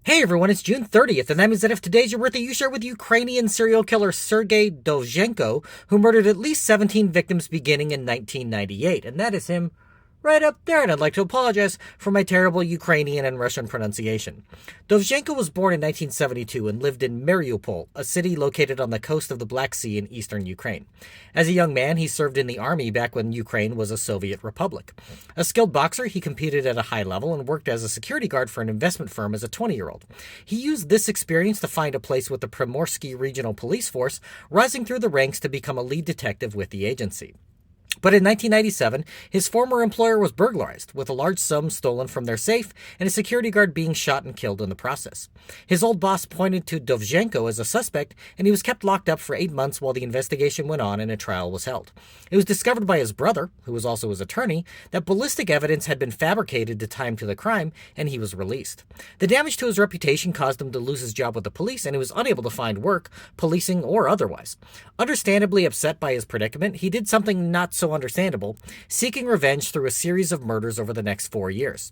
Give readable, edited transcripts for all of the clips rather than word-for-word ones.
Hey everyone, it's June 30th, and that means that if today's your birthday, you share with Ukrainian serial killer Sergei Dovzhenko, who murdered at least 17 victims beginning in 1998. And that is him right up there, and I'd like to apologize for my terrible Ukrainian and Russian pronunciation. Dovzhenko was born in 1972 and lived in Mariupol, a city located on the coast of the Black Sea in eastern Ukraine. As a young man, he served in the army back when Ukraine was a Soviet republic. A skilled boxer, he competed at a high level and worked as a security guard for an investment firm as a 20-year-old. He used this experience to find a place with the Primorsky Regional Police Force, rising through the ranks to become a lead detective with the agency. But in 1997, his former employer was burglarized, with a large sum stolen from their safe and a security guard being shot and killed in the process. His old boss pointed to Dovzhenko as a suspect, and he was kept locked up for 8 months while the investigation went on and a trial was held. It was discovered by his brother, who was also his attorney, that ballistic evidence had been fabricated to tie him to the crime, and he was released. The damage to his reputation caused him to lose his job with the police, and he was unable to find work, policing or otherwise. Understandably upset by his predicament, he did something not so understandable, seeking revenge through a series of murders over the next 4 years.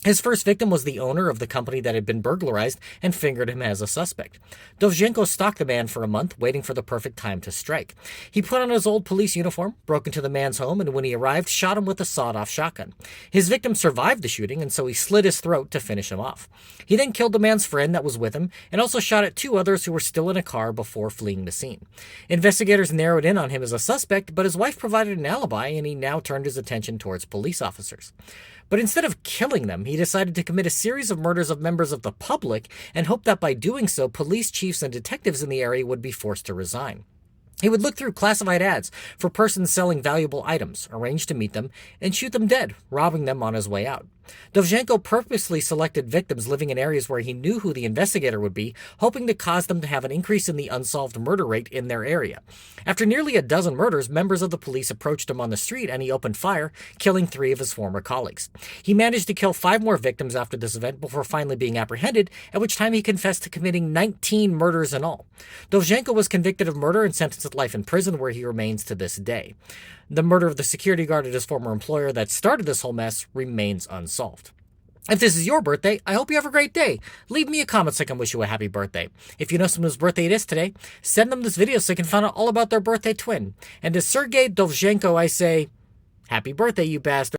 His first victim was the owner of the company that had been burglarized and fingered him as a suspect. Dovzhenko stalked the man for a month, waiting for the perfect time to strike. He put on his old police uniform, broke into the man's home, and when he arrived, shot him with a sawed-off shotgun. His victim survived the shooting, and so he slit his throat to finish him off. He then killed the man's friend that was with him, and also shot at 2 others who were still in a car before fleeing the scene. Investigators narrowed in on him as a suspect, but his wife provided an alibi, and he now turned his attention towards police officers. But instead of killing them, he decided to commit a series of murders of members of the public and hoped that by doing so, police chiefs and detectives in the area would be forced to resign. He would look through classified ads for persons selling valuable items, arrange to meet them, and shoot them dead, robbing them on his way out. Dovzhenko purposely selected victims living in areas where he knew who the investigator would be, hoping to cause them to have an increase in the unsolved murder rate in their area. After nearly a dozen murders, members of the police approached him on the street and he opened fire, killing 3 of his former colleagues. He managed to kill 5 more victims after this event before finally being apprehended, at which time he confessed to committing 19 murders in all. Dovzhenko was convicted of murder and sentenced to life in prison, where he remains to this day. The murder of the security guard at his former employer that started this whole mess remains unsolved. If this is your birthday, I hope you have a great day. Leave me a comment so I can wish you a happy birthday. If you know someone whose birthday it is today, send them this video so I can find out all about their birthday twin. And to Sergei Dovzhenko, I say, happy birthday, you bastard.